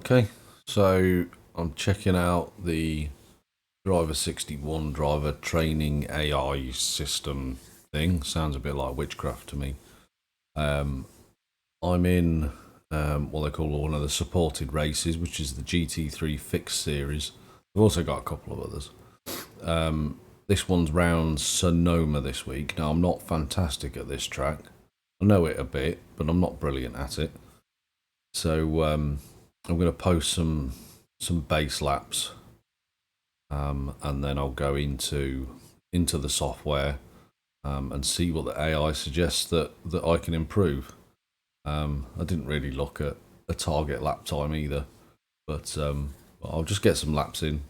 Okay, so I'm checking out the Driver61 driver training AI system thing. Sounds a bit like witchcraft to me. I'm in what they call one of the supported races, which is the GT3 Fixed series. We've also got a couple of others. This one's round Sonoma this week. Now, I'm not fantastic at this track. I know it a bit, but I'm not brilliant at it. So I'm going to post some base laps, and then I'll go into the software and see what the AI suggests that I can improve. I didn't really look at a target lap time either, but I'll just get some laps in.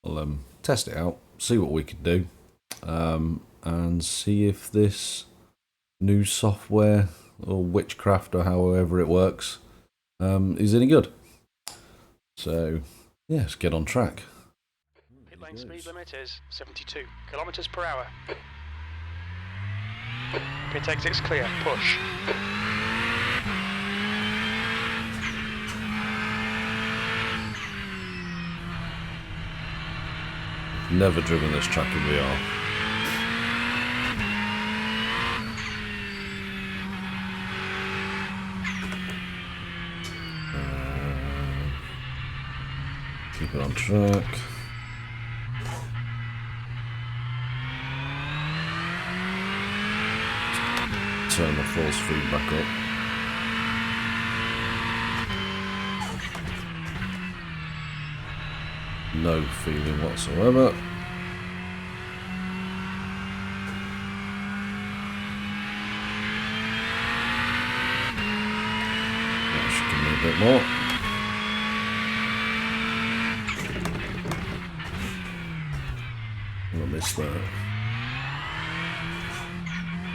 I'll test it out, see what we can do, and see if this new software or witchcraft or however it works is any good. So, yeah, let's get on track. Pit lane speed limit is 72 kilometers per hour. Pit exit's clear. Push. Never driven this track in VR. Keep it on track. Turn the force feed back up. No feeling whatsoever. That should give me a bit more. I missed that.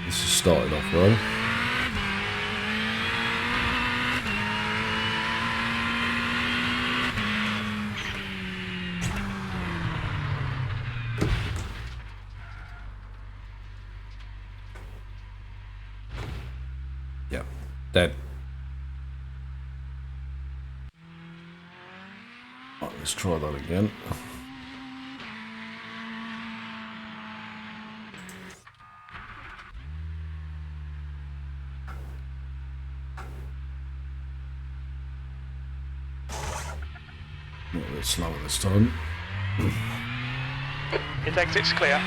This has started off well. Yeah, dead. Right, let's try that again. A bit slower this time. Pit exit's clear.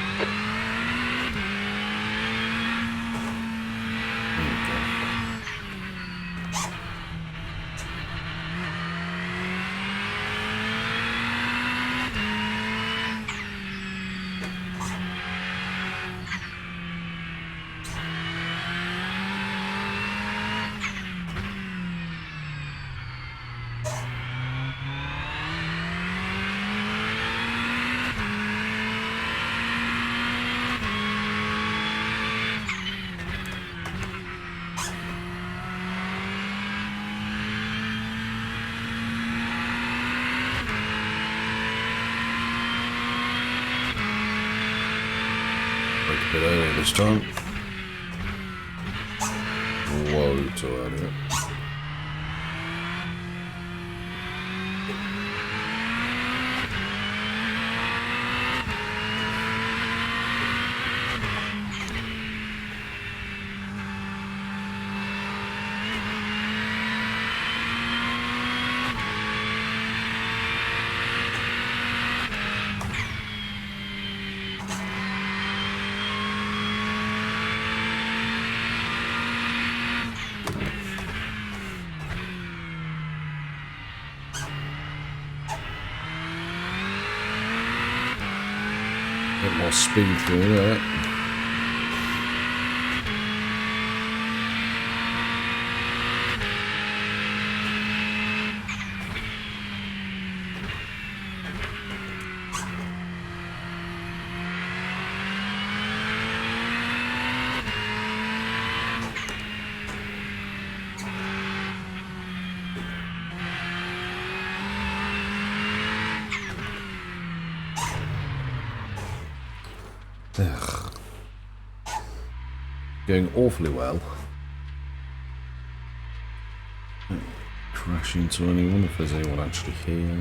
A bit earlier this time. Whoa, too early. Bit more speed through there. Ugh. Going awfully well. Crash crash into anyone if there's anyone actually here.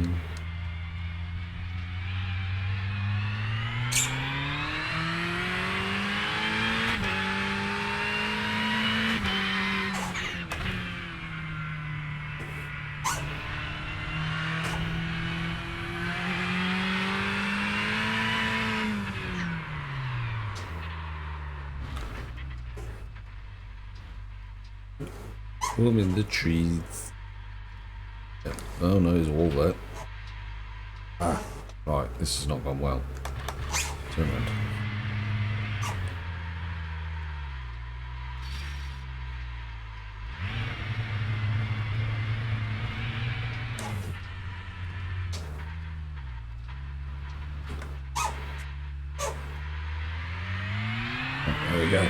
I'm in the trees. Yep. Oh no, it's all there. Ah, right, this has not gone well. Turn around. There we go.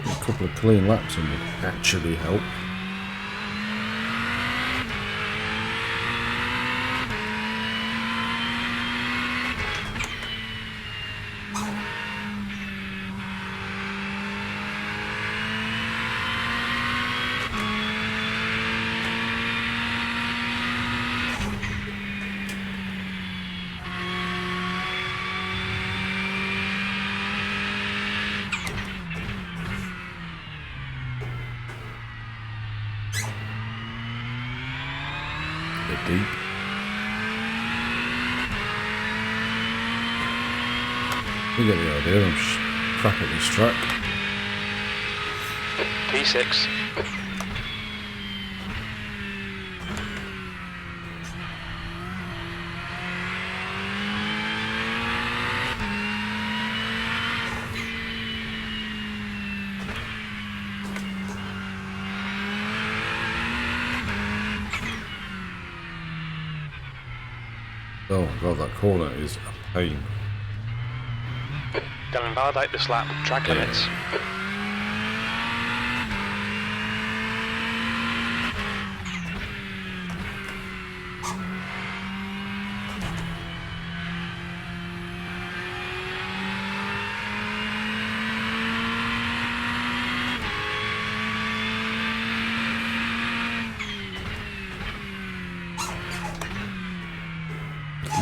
A couple of clean laps and would actually help. Deep. You get the idea, I'm just crap at this track. P6. Oh god, that corner is a pain. Gonna invalidate this lap. Track limits.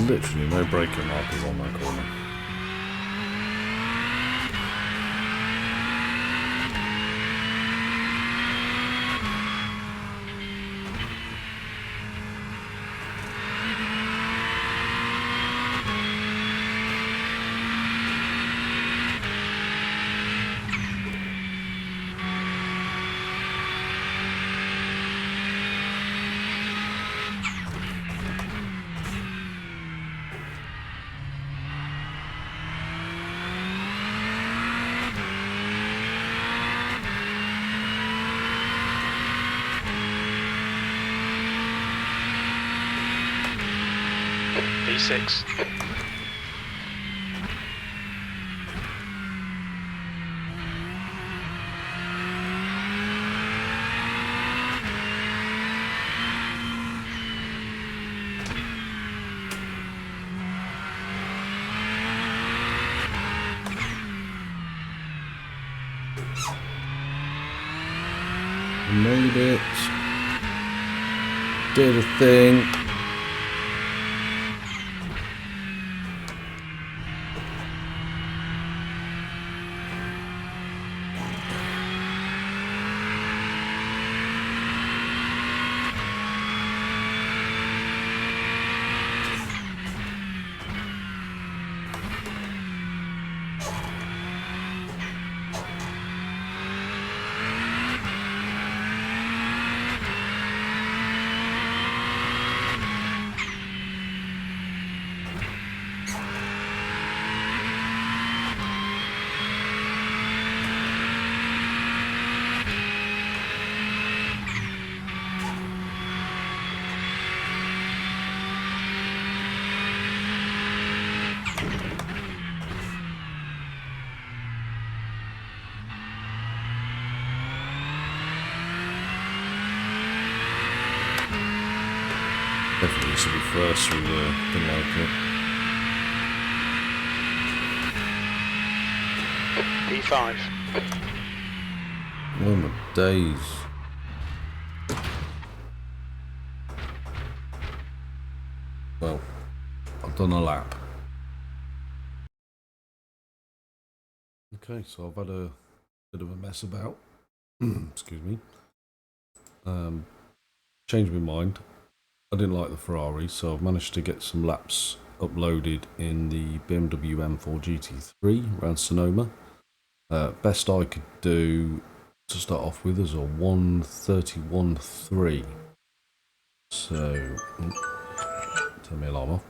Literally no braking markers on that corner. P6. Made it. Did a thing. Definitely used to be first through the like it. P5. Oh my days. Well, I've done a lap. Okay, so I've had a bit of a mess about. Excuse me. Changed my mind. I didn't like the Ferrari, so I've managed to get some laps uploaded in the BMW M4 GT3 around Sonoma. Best I could do to start off with is a 1:31.3. So, turn my alarm off.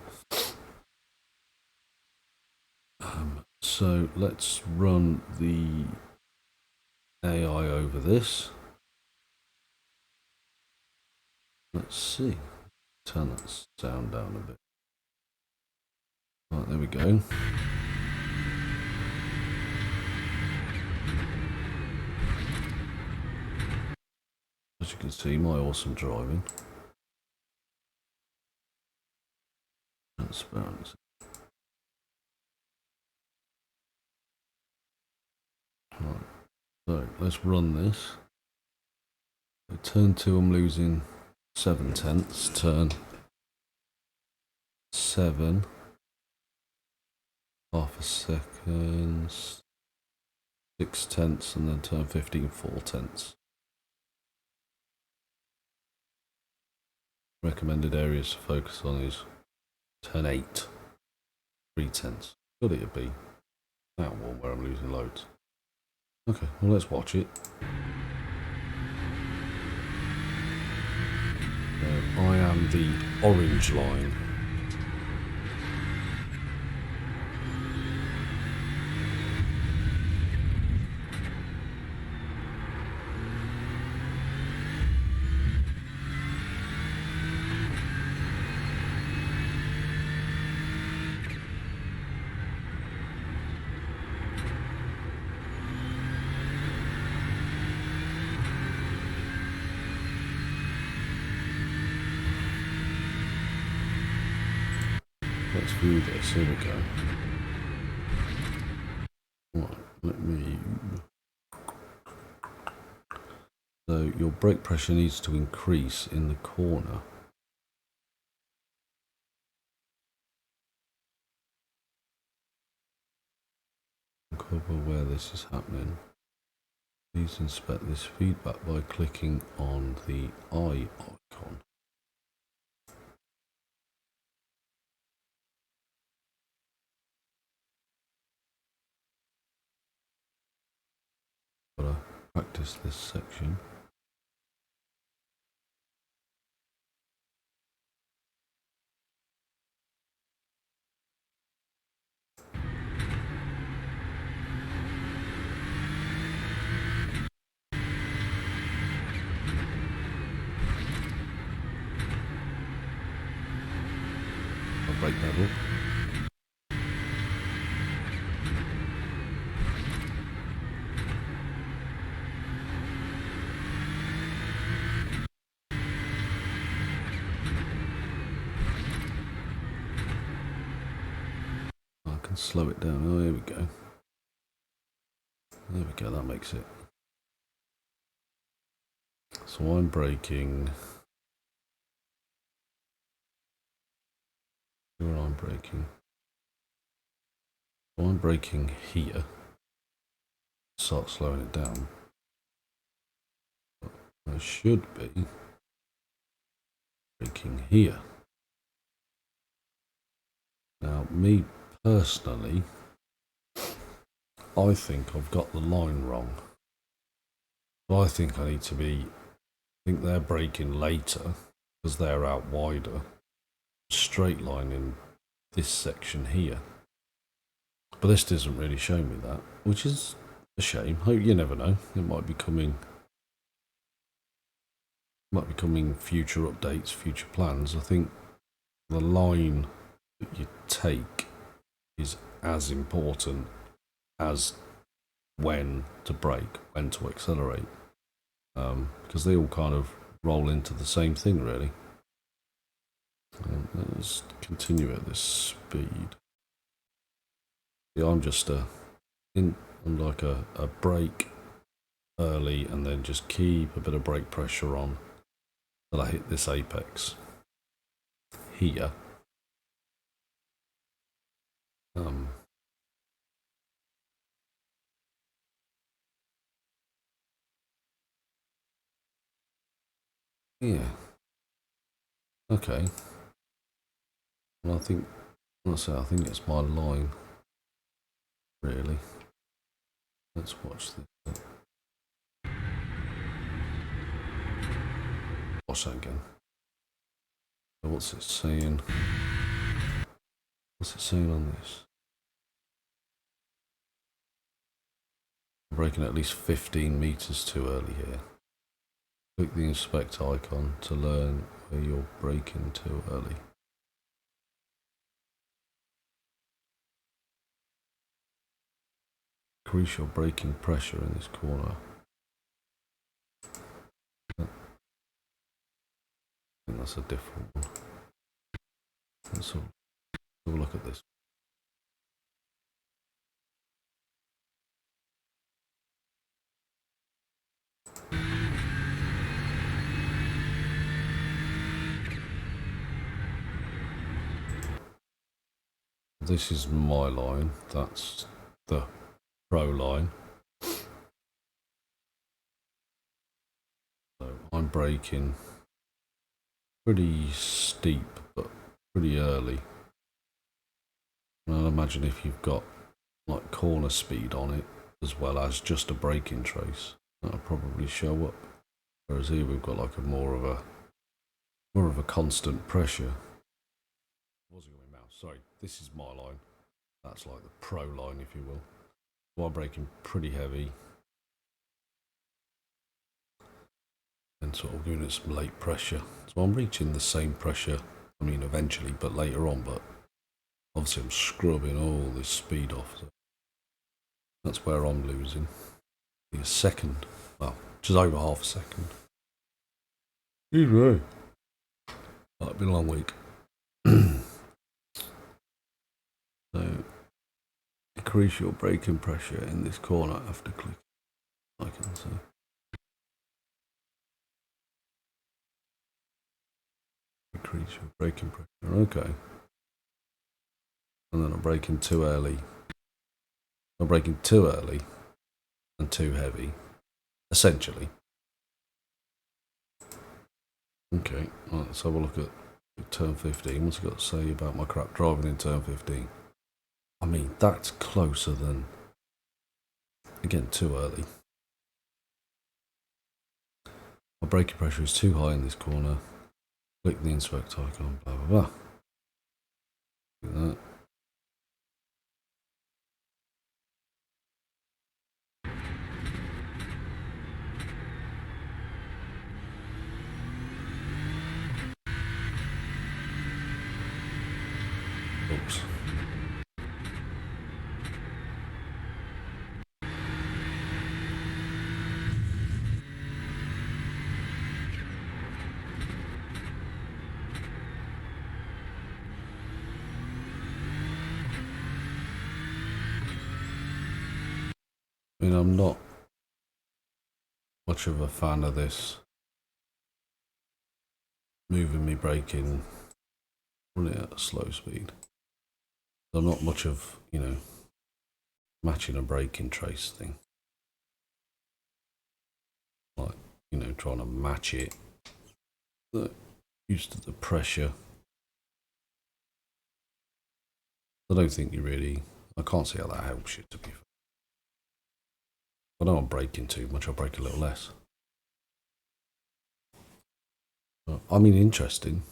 So let's run the AI over this. Let's see. Turn that sound down a bit. Right, there we go. As you can see, my awesome driving. Transparency. Right, so let's run this. So turn 2, I'm losing 7/10. Turn 7, half a second, 6/10, and then turn 15, 4/10. Recommended areas to focus on is turn 8, 3/10. Could it be that one where I'm losing loads? Okay, well let's watch it. I am the orange line. Let's view this. Here we go. Right, let me. So your brake pressure needs to increase in the corner. Cover where this is happening. Please inspect this feedback by clicking on the eye icon. Gotta practice this section. Brake pedal. I can slow it down. Oh, here we go. There we go, that makes it. So I'm braking. Where I'm braking. So I'm braking here. Start slowing it down. I should be braking here. Now, me personally, I think I've got the line wrong. So I think I need to be. I think they're braking later because they're out wider. Straight line in this section here. But this doesn't really show me that, which is a shame. You never know. It might be coming. Might be coming future updates, future plans. I think the line that you take is as important as when to brake, when to accelerate, because they all kind of roll into the same thing, really. Let's continue at this speed. Yeah, I'm just and like a brake early and then just keep a bit of brake pressure on till I hit this apex here. Yeah. Okay. Well, I think it's my line. Really. Let's watch this. Watch that again. So what's it saying? What's it saying on this? I'm braking at least 15 meters too early here. Click the inspect icon to learn where you're braking too early. Increase your braking pressure in this corner. I think that's a different one. Let's have a look at this. This is my line. That's the pro line. So I'm braking pretty steep, but pretty early. And I imagine if you've got like corner speed on it, as well as just a braking trace, that'll probably show up. Whereas here we've got like a more of a constant pressure. Wasn't going mouse. Sorry, this is my line. That's like the pro line, if you will. So I'm braking pretty heavy. And sort of giving it some late pressure. So I'm reaching the same pressure, I mean eventually, but later on, but obviously I'm scrubbing all this speed off. So that's where I'm losing. A second, well, just over half a second. Excuse me. Might be a long week. So, increase your braking pressure in this corner after clicking. I can see. Increase your braking pressure. Okay. And then I'm braking too early. I'm braking too early and too heavy, essentially. Okay, right, let's have a look at turn 15. What's it got to say about my crap driving in turn 15? I mean, that's closer than, again, too early. My braking pressure is too high in this corner. Click the inspect icon, blah, blah, blah. Do that. Oops. I mean, I'm not much of a fan of this moving me braking, running at a slow speed. I'm not much of, matching a braking trace thing. Like, trying to match it. Used to the pressure. I don't think I can't see how that helps you, to be fair. I know I'm braking too much, I'll brake a little less. I mean, interesting.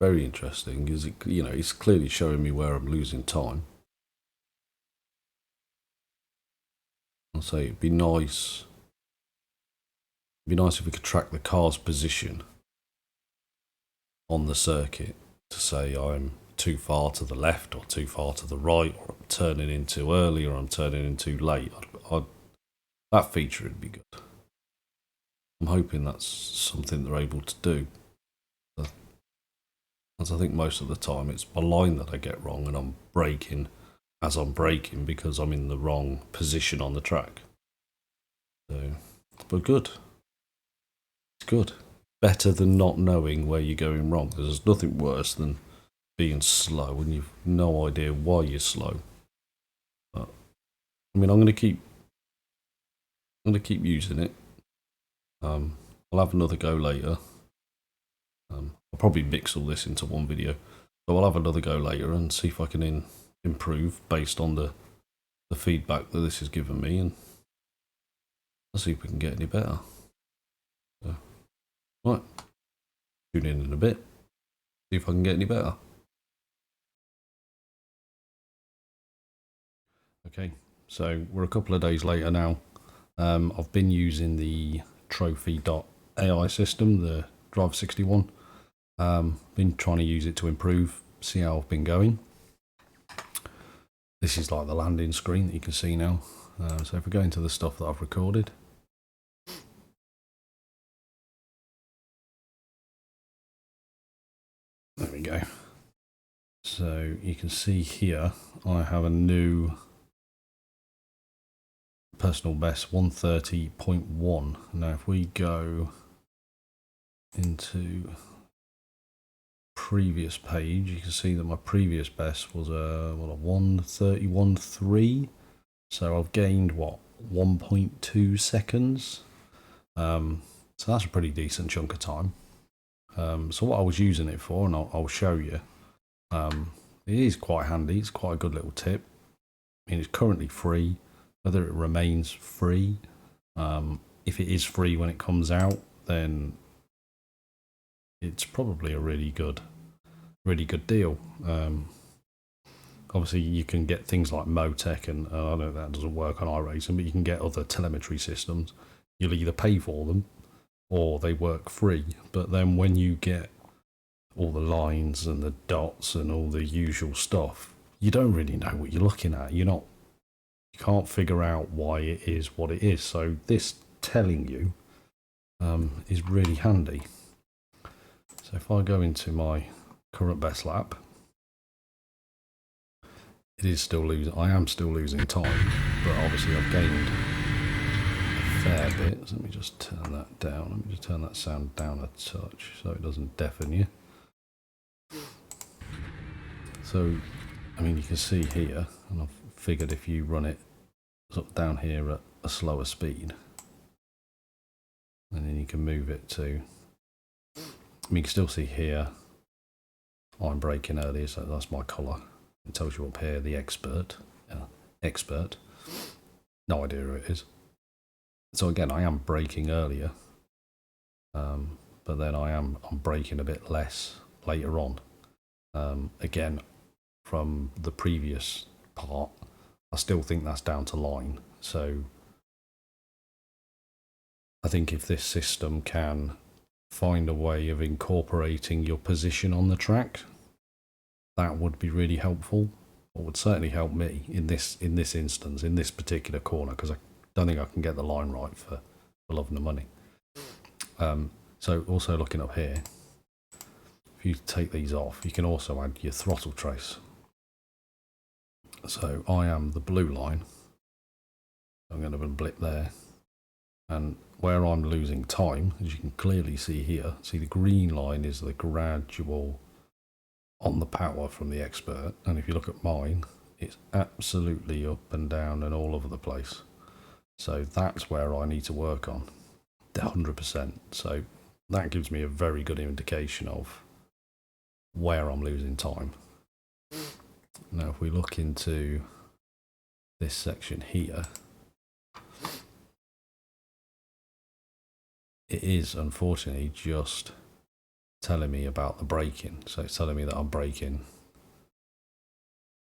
Very interesting. Is it, it's clearly showing me where I'm losing time. I'll say it'd be nice. It'd be nice if we could track the car's position on the circuit to say I'm too far to the left or too far to the right, or I'm turning in too early or I'm turning in too late. That feature would be good. I'm hoping that's something they're able to do. As I think most of the time it's my line that I get wrong and I'm braking as I'm braking because I'm in the wrong position on the track. So, but good. It's good. Better than not knowing where you're going wrong, because there's nothing worse than being slow and you've no idea why you're slow. But, I mean, I'm going to keep using it. I'll have another go later. I'll probably mix all this into one video, so I'll have another go later and see if I can improve based on the feedback that this has given me, and let's see if we can get any better. So, right, tune in a bit, see if I can get any better. Okay, so we're a couple of days later now. I've been using the Trophy.ai system, the Driver61. Been trying to use it to improve, see how I've been going. This is like the landing screen that you can see now. So if we go into the stuff that I've recorded. There we go. So you can see here, I have a new personal best 130.1. Now if we go into previous page, you can see that my previous best was a 131.3. So I've gained what, 1.2 seconds. So that's a pretty decent chunk of time. So what I was using it for, and I'll show you. It is quite handy. It's quite a good little tip. I mean, it's currently free. Whether it remains free, if it is free when it comes out, then it's probably a really good deal. Obviously, you can get things like Motec, and I know that doesn't work on iRacing, but you can get other telemetry systems. You'll either pay for them or they work free. But then when you get all the lines and the dots and all the usual stuff, you don't really know what you're looking at. You can't figure out why it is what it is. So this telling you is really handy. So if I go into my current best lap, it is still losing. I am still losing time, but obviously I've gained a fair bit. So let me just turn that down. Let me just turn that sound down a touch so it doesn't deafen you. So, I mean, you can see here, and I've figured if you run it sort of down here at a slower speed, and then you can move it to, I mean, you can still see here, I'm braking earlier, so that's my colour. It tells you up here, the expert, no idea who it is. So again, I am braking earlier, but then I'm braking a bit less later on. Again, from the previous part, I still think that's down to line. So I think if this system can find a way of incorporating your position on the track, that would be really helpful. Or would certainly help me in this instance, in this particular corner, because I don't think I can get the line right for love and the money. So also looking up here, if you take these off, you can also add your throttle trace. So I am the blue line. I'm going to blip there, and where I'm losing time, as you can clearly see here, see the green line is the gradual on the power from the expert, and if you look at mine, it's absolutely up and down and all over the place. So that's where I need to work on 100%. So that gives me a very good indication of where I'm losing time. Now if we look into this section here, it is unfortunately just telling me about the braking. So it's telling me that I'm braking.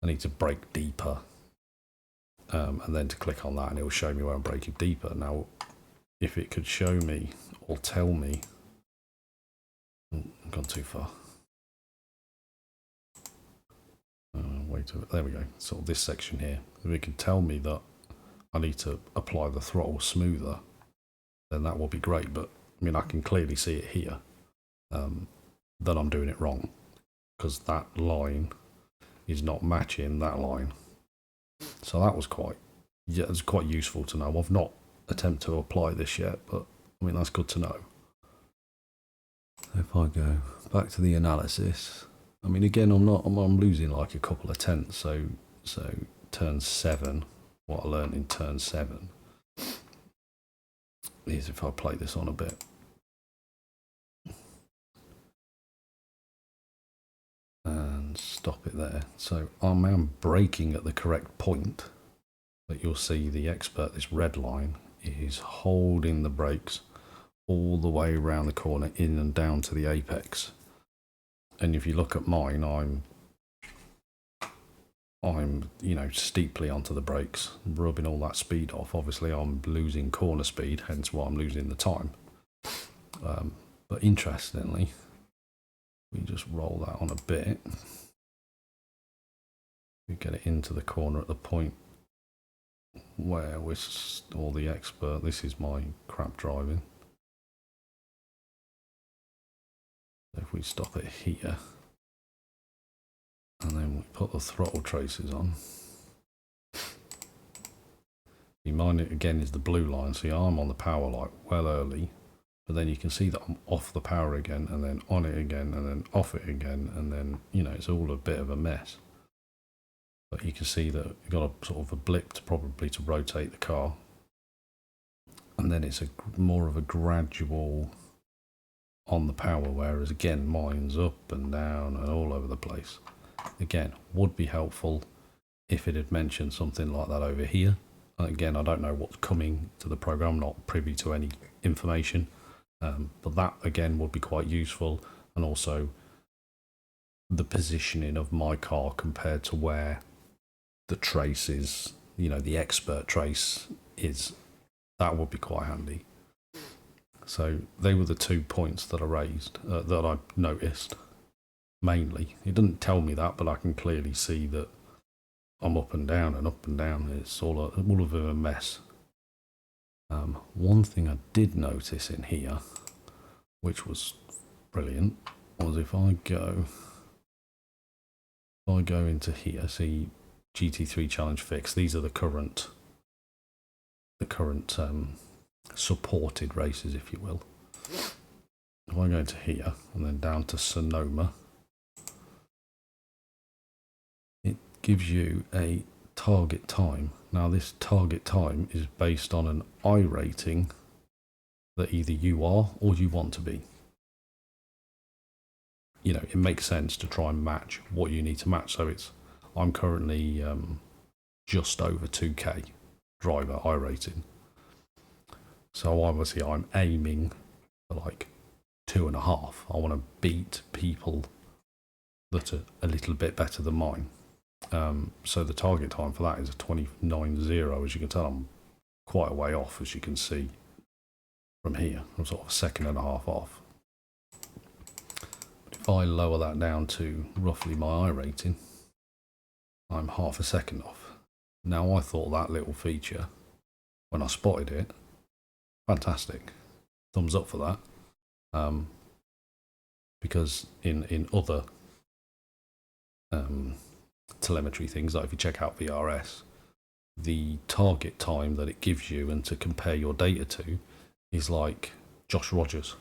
I need to brake deeper, and then to click on that and it will show me where I'm braking deeper. Now if it could show me or tell me, I've gone too far. Wait, there we go. Sort of this section here. If it can tell me that I need to apply the throttle smoother, then that will be great. But I mean, I can clearly see it here, that I'm doing it wrong, because that line is not matching that line. So that was quite useful to know. I've not attempted to apply this yet, but I mean, that's good to know. If I go back to the analysis, I mean, again, I'm losing like a couple of tenths. So turn 7, what I learned in turn 7 is if I play this on a bit. And stop it there. So I'm braking at the correct point, but you'll see the expert, this red line, is holding the brakes all the way around the corner, in and down to the apex. And if you look at mine, I'm steeply onto the brakes, rubbing all that speed off. Obviously I'm losing corner speed, hence why I'm losing the time. But interestingly, we just roll that on a bit, we get it into the corner at the point where we're all the expert. This is my crap driving. If we stop it here, and then we put the throttle traces on. You mind it again is the blue line. See, I'm on the power light well early, but then you can see that I'm off the power again, and then on it again, and then off it again, and then, it's all a bit of a mess. But you can see that you've got a sort of a blip probably to rotate the car, and then it's more of a gradual on the power, whereas again mine's up and down and all over the place. Again, would be helpful if it had mentioned something like that over here. Again, I don't know what's coming to the program, I'm not privy to any information, but that again would be quite useful. And also the positioning of my car compared to where the trace is, the expert trace is, that would be quite handy. So they were the 2 points that I raised, that I noticed mainly. It doesn't tell me that, but I can clearly see that I'm up and down and up and down. It's all of a mess. One thing I did notice in here, which was brilliant, was if I go into here, see GT3 Challenge Fix, these are the current supported races, if you will. If I go into here and then down to Sonoma, it gives you a target time. Now this target time is based on an I rating that either you are or you want to be. It makes sense to try and match what you need to match. So I'm currently just over 2k driver I rating. So obviously I'm aiming for like 2.5. I want to beat people that are a little bit better than mine. So the target time for that is a 29.0. As you can tell, I'm quite a way off, as you can see from here. I'm sort of 1.5 seconds off. But if I lower that down to roughly my I rating, I'm 0.5 second off. Now I thought that little feature, when I spotted it, fantastic. Thumbs up for that. Because in other telemetry things, like if you check out VRS, the target time that it gives you and to compare your data to is like Josh Rogers.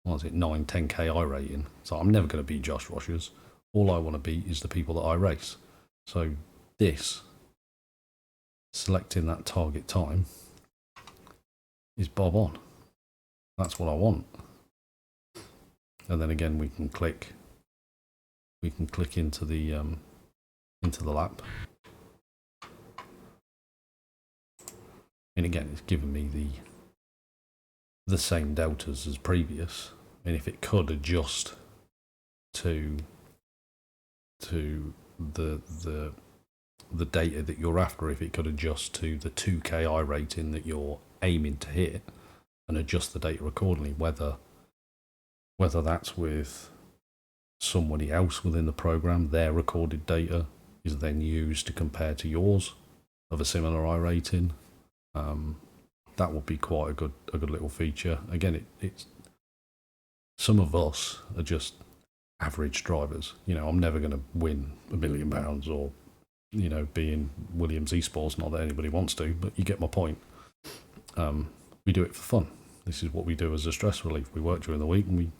What is it, 9-10k I rating? So I'm never going to beat Josh Rogers. All I want to beat is the people that I race. So this, selecting that target time, is bob on. That's what I want. And then again, we can click into the lap, and again it's given me the same deltas as previous. And if it could adjust to the data that you're after, if it could adjust to the 2k I rating that you're aiming to hit and adjust the data accordingly, whether that's with somebody else within the program, their recorded data is then used to compare to yours of a similar I rating. That would be quite a good little feature. Again, it's some of us are just average drivers. I'm never going to win £1 million or you know, being Williams Esports, not that anybody wants to, but you get my point. We do it for fun. This is what we do as a stress relief. We work during the week and we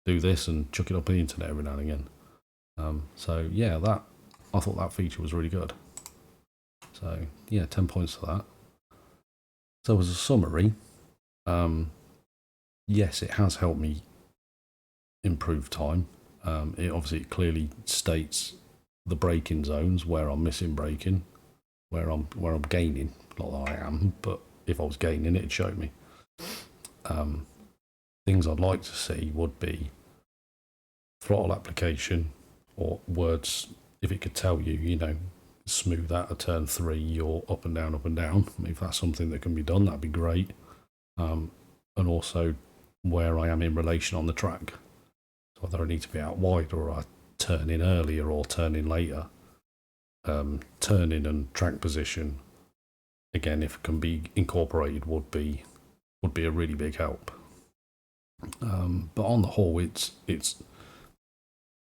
do this and chuck it up on the internet every now and again. So yeah, I thought that feature was really good. So yeah, 10 points for that. So as a summary, yes, it has helped me improve time. It obviously clearly states the braking zones where I'm missing braking, where I'm gaining. Not that I am, but if I was gaining, it'd show me. Things I'd like to see would be throttle application, or words, if it could tell you, you know, smooth out a turn 3 or up and down, up and down. If that's something that can be done, that'd be great. And also where I am in relation on the track. So whether I need to be out wide or I turn in earlier or turn in later. Turning and track position, again, if it can be incorporated, would be a really big help. But on the whole, it's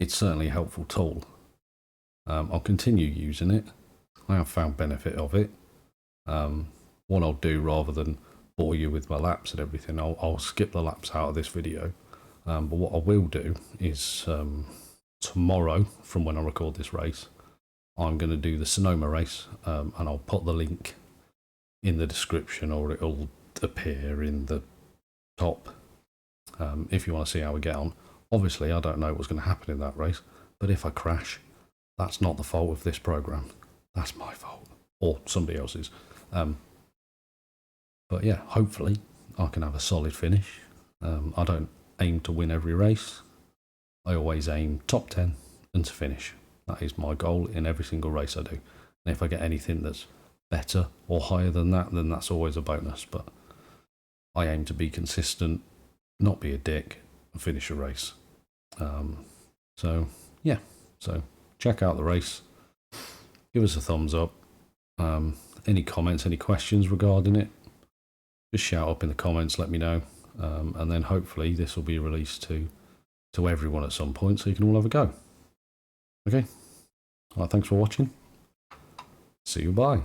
certainly a helpful tool. I'll continue using it. I have found benefit of it. What I'll do, rather than bore you with my laps and everything, I'll skip the laps out of this video. But what I will do is tomorrow, from when I record this race, I'm going to do the Sonoma race, and I'll put the link in the description, or it'll appear in the top if you want to see how we get on. Obviously, I don't know what's going to happen in that race, but if I crash, that's not the fault of this program. That's my fault, or somebody else's. But yeah, hopefully I can have a solid finish. I don't aim to win every race. I always aim top 10 and to finish. That is my goal in every single race I do. And if I get anything that's better or higher than that, then that's always a bonus. But I aim to be consistent, not be a dick, and finish a race. So yeah, so check out the race. Give us a thumbs up. Any comments, any questions regarding it, just shout up in the comments, let me know. And then hopefully this will be released to everyone at some point, so you can all have a go. Okay. All right, thanks for watching. See you, bye.